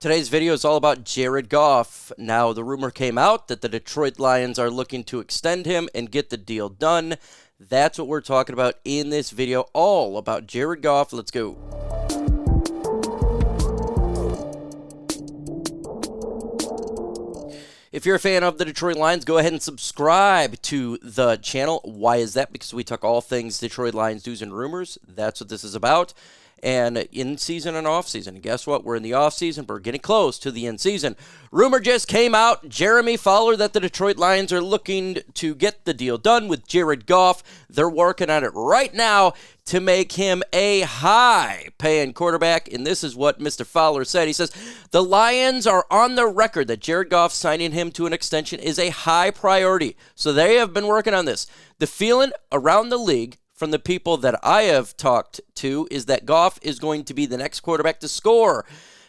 Today's video is all about Jared Goff. Now, the rumor came out that the Detroit Lions are looking to extend him and get the deal done. That's what we're talking about in this video, all about Jared Goff. Let's go. If you're a fan of the Detroit Lions, go ahead and subscribe to the channel. Why is that? Because we talk all things Detroit Lions news and rumors. That's what this is about. And in season and off season. Guess what? We're in the off season. We're getting close to the in season. Rumor just came out, Jeremy Fowler, that the Detroit Lions are looking to get the deal done with Jared Goff. They're working on it right now to make him a high-paying quarterback. And this is what Mr. Fowler said. He says, the Lions are on the record that Jared Goff signing him to an extension is a high priority. So they have been working on this. The feeling around the league from the people that I have talked to is that Goff is going to be the next quarterback to score.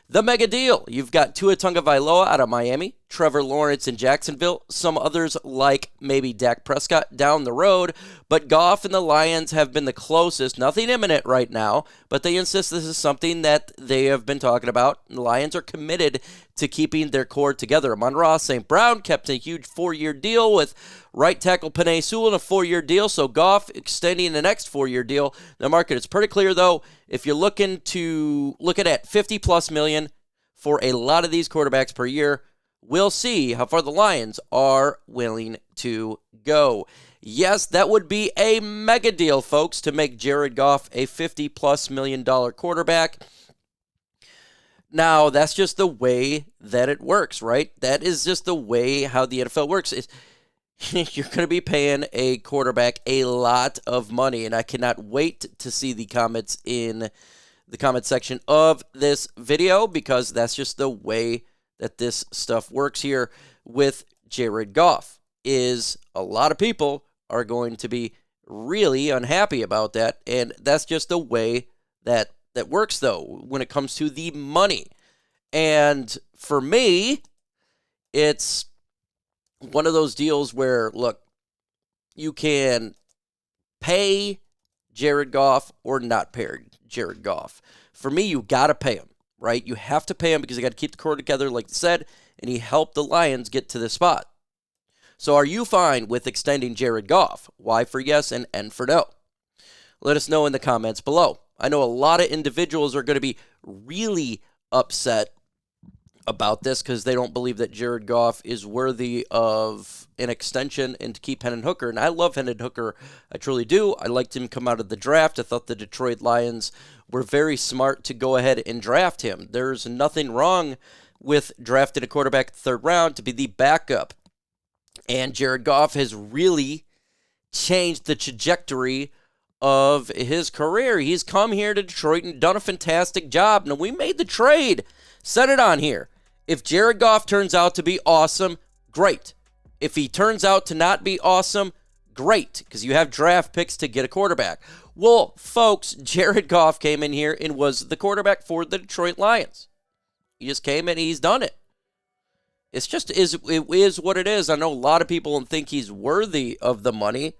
The mega deal. You've got Tua Tagovailoa out of Miami, Trevor Lawrence in Jacksonville, some others like maybe Dak Prescott down the road, but Goff and the Lions have been the closest. Nothing imminent right now, but they insist this is something that they have been talking about. The Lions are committed to keeping their core together. Amon-Ra St. kept a huge 4-year deal with right tackle Penei Sewell in a 4-year deal, so Goff extending the next 4-year deal. The market is pretty clear, though. If you're looking at $50+ million for a lot of these quarterbacks per year, we'll see how far the Lions are willing to go. Yes, that would be a mega deal, folks, to make Jared Goff a $50+ million quarterback. Now, that's just the way that it works, right? That is just the way how the NFL works. You're going to be paying a quarterback a lot of money, and I cannot wait to see the comments in the comment section of this video, because that's just the way that this stuff works here with Jared Goff. Is a lot of people are going to be really unhappy about that, and that's just the way that works, though, when it comes to the money. And for me, it's one of those deals where, look, you can pay Jared Goff or not pay Jared Goff. For me, you got to pay him, right? You have to pay him because you got to keep the core together, like I said, and he helped the Lions get to this spot. So are you fine with extending Jared Goff? Y for yes and N for no. Let us know in the comments below. I know a lot of individuals are going to be really upset about this because they don't believe that Jared Goff is worthy of an extension and to keep Hendon Hooker. And I love Hendon Hooker. I truly do. I liked him come out of the draft. I thought the Detroit Lions were very smart to go ahead and draft him. There's nothing wrong with drafting a quarterback in the third round to be the backup. And Jared Goff has really changed the trajectory of his career. He's come here to Detroit and done a fantastic job. Now, we made the trade. Set it on here. If Jared Goff turns out to be awesome, great. If he turns out to not be awesome, great, because you have draft picks to get a quarterback. Well, folks, Jared Goff came in here and was the quarterback for the Detroit Lions. He just came in and he's done it. It is what it is. I know a lot of people don't think he's worthy of the money.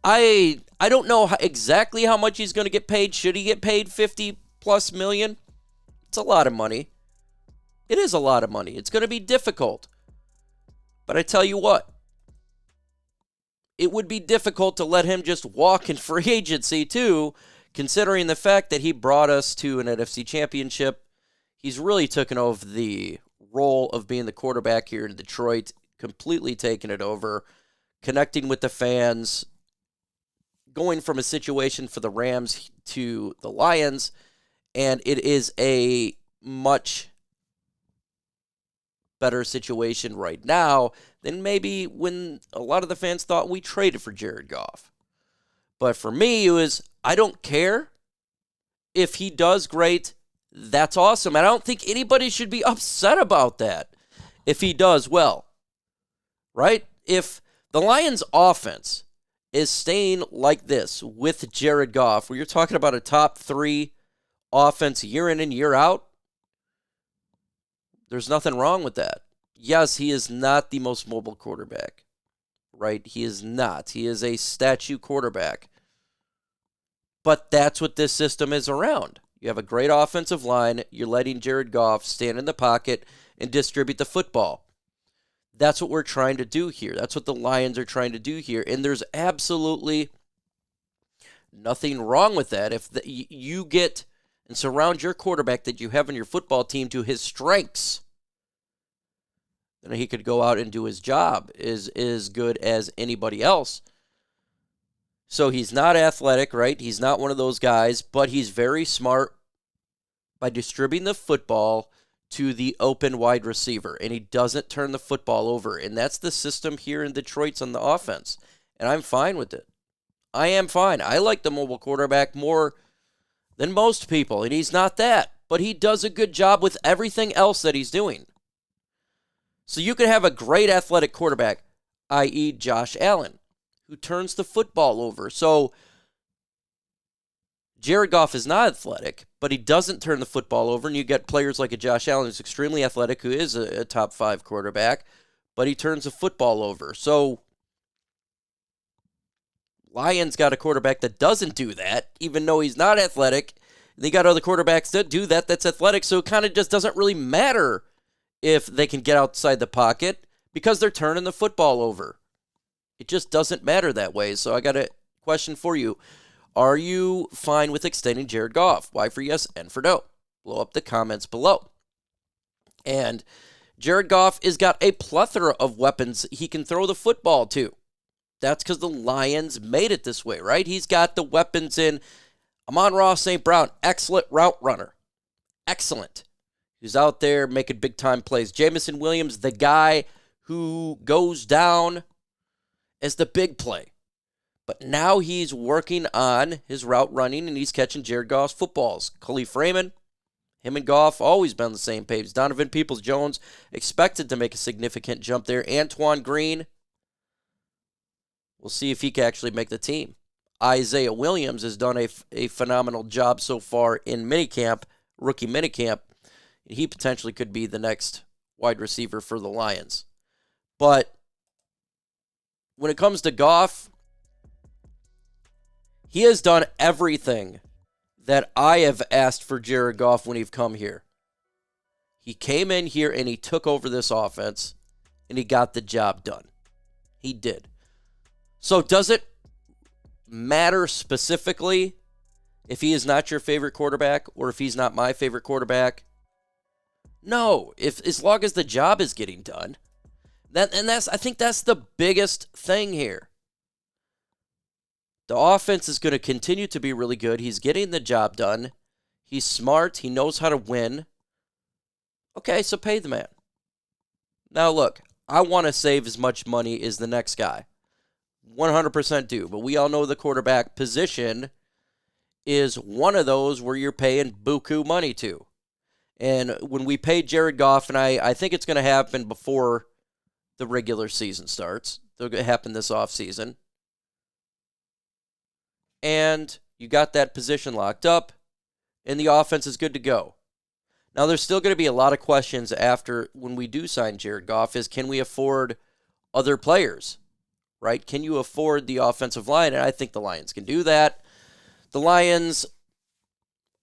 I don't know exactly how much he's going to get paid. Should he get paid $50+ million? It's a lot of money. It is a lot of money. It's going to be difficult. But I tell you what, it would be difficult to let him just walk in free agency too, considering the fact that he brought us to an NFC championship. He's really taken over the role of being the quarterback here in Detroit, completely taken it over, connecting with the fans, going from a situation for the Rams to the Lions, and it is a much better situation right now than maybe when a lot of the fans thought we traded for Jared Goff. But for me, it was, I don't care. If he does great, that's awesome. I don't think anybody should be upset about that if he does well, right? If the Lions' offense is staying like this with Jared Goff, where you're talking about a top 3 offense year in and year out, there's nothing wrong with that. Yes, he is not the most mobile quarterback, right? He is not. He is a statue quarterback. But that's what this system is around. You have a great offensive line. You're letting Jared Goff stand in the pocket and distribute the football. That's what we're trying to do here. That's what the Lions are trying to do here. And there's absolutely nothing wrong with that. If you get and surround your quarterback that you have on your football team to his strengths, then he could go out and do his job as good as anybody else. So he's not athletic, right? He's not one of those guys, but he's very smart by distributing the football to the open wide receiver, and he doesn't turn the football over. And that's the system here in Detroit's on the offense, and I'm fine with it. I am fine. I like the mobile quarterback more than most people, and he's not that, but he does a good job with everything else that he's doing. So you could have a great athletic quarterback, i.e. Josh Allen, who turns the football over. So Jared Goff is not athletic, but he doesn't turn the football over, and you get players like a Josh Allen who's extremely athletic, who is a top 5 quarterback, but he turns the football over. So Lions got a quarterback that doesn't do that, even though he's not athletic. They got other quarterbacks that do that, that's athletic, so it kind of just doesn't really matter if they can get outside the pocket because they're turning the football over. It just doesn't matter that way. So I got a question for you. Are you fine with extending Jared Goff? Y for yes, N for no. Blow up the comments below. And Jared Goff has got a plethora of weapons he can throw the football to. That's because the Lions made it this way, right? He's got the weapons in Amon-Ra St. Brown, excellent route runner. Excellent. He's out there making big-time plays. Jameson Williams, the guy who goes down as the big play. But now he's working on his route running, and he's catching Jared Goff's footballs. Khalif Raymond, him and Goff, always been on the same page. Donovan Peoples-Jones expected to make a significant jump there. Antoine Green, we'll see if he can actually make the team. Isaiah Williams has done a phenomenal job so far in minicamp, rookie minicamp. He potentially could be the next wide receiver for the Lions. But when it comes to Goff, he has done everything that I have asked for Jared Goff when he's come here. He came in here and he took over this offense, and he got the job done. He did. So does it matter specifically if he is not your favorite quarterback or if he's not my favorite quarterback? No, as long as the job is getting done. I think that's the biggest thing here. The offense is going to continue to be really good. He's getting the job done. He's smart. He knows how to win. Okay, so pay the man. Now look, I want to save as much money as the next guy. 100% do. But we all know the quarterback position is one of those where you're paying buku money to. And when we pay Jared Goff, and I think it's going to happen before the regular season starts. It'll happen this offseason. And you got that position locked up, and the offense is good to go. Now, there's still going to be a lot of questions after when we do sign Jared Goff is, can we afford other players, right? Can you afford the offensive line? And I think the Lions can do that. The Lions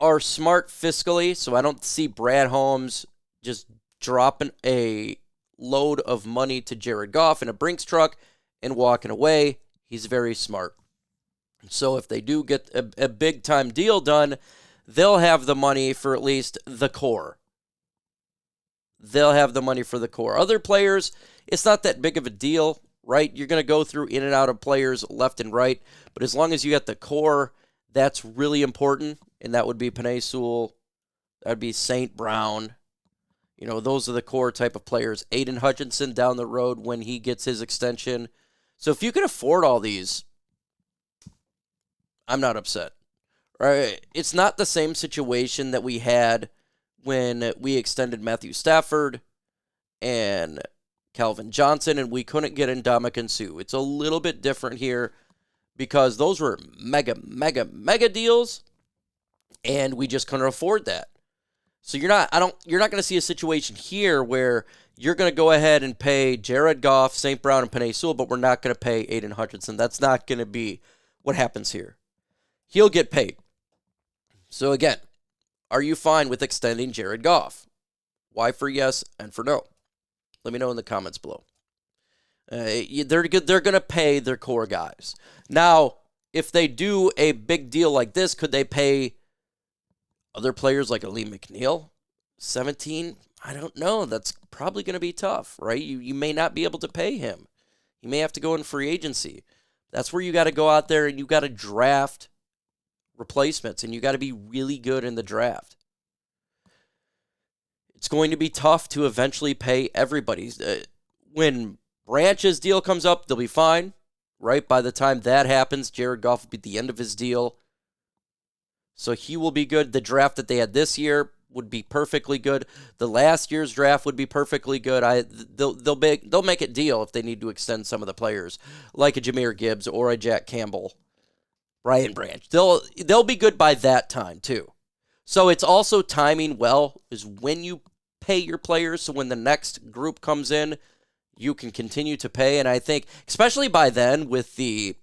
are smart fiscally, so I don't see Brad Holmes just dropping a load of money to Jared Goff in a Brinks truck and walking away. He's very smart. So if they do get a big-time deal done, they'll have the money for at least the core. They'll have the money for the core. Other players, it's not that big of a deal, right? You're going to go through in and out of players left and right, but as long as you got the core, that's really important, and that would be Penei Sewell, that would be St. Brown. You know, those are the core type of players. Aiden Hutchinson down the road when he gets his extension. So if you can afford all these, I'm not upset. Right? It's not the same situation that we had when we extended Matthew Stafford and Calvin Johnson, and we couldn't get Ndamukong Suh. It's a little bit different here because those were mega deals, and we just couldn't afford that. So you're not going to see a situation here where you're going to go ahead and pay Jared Goff, St. Brown, and Penei Sewell, but we're not going to pay Aiden Hutchinson. That's not going to be what happens here. He'll get paid. So again, Are you fine with extending Jared Goff? Why for yes and for no? Let me know in the comments below. They're going to pay their core guys. Now, if they do a big deal like this, could they pay other players like Ali McNeil? 17? I don't know. That's probably going to be tough, right? You may not be able to pay him. You may have to go in free agency. That's where you got to go out there and you got to draft replacements, and you got to be really good in the draft. It's going to be tough to eventually pay everybody. When Branch's deal comes up, they'll be fine, right? By the time that happens, Jared Goff will be at the end of his deal. So he will be good. The draft that they had this year would be perfectly good. The last year's draft would be perfectly good. They'll make it deal if they need to extend some of the players, like a Jahmyr Gibbs or a Jack Campbell, Brian Branch. They'll be good by that time too. So it's also timing well is when you pay your players. So when the next group comes in, you can continue to pay. And I think, especially by then, with the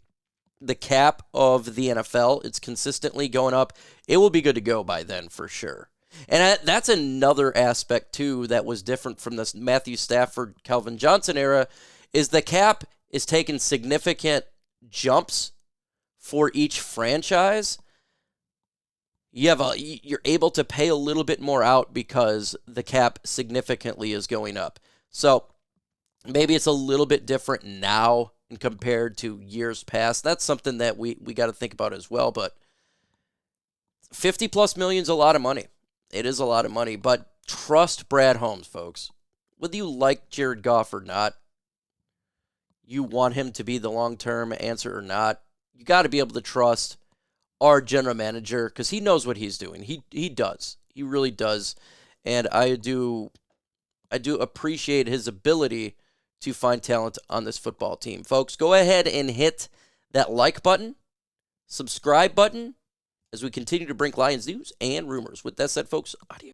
cap of the NFL, it's consistently going up. It will be good to go by then for sure. And that's another aspect, too, that was different from this Matthew Stafford, Calvin Johnson era, is the cap is taking significant jumps for each franchise. You're able to pay a little bit more out because the cap significantly is going up. So maybe it's a little bit different now compared to years past. That's something that we got to think about as well. But 50+ million is a lot of money. It is a lot of money. But trust Brad Holmes, folks. Whether you like Jared Goff or not, you want him to be the long-term answer or not, you got to be able to trust our general manager because he knows what he's doing. He does. He really does. And I do appreciate his ability to find talent on this football team. Folks, go ahead and hit that like button, subscribe button, as we continue to bring Lions news and rumors. With that said, folks, adios.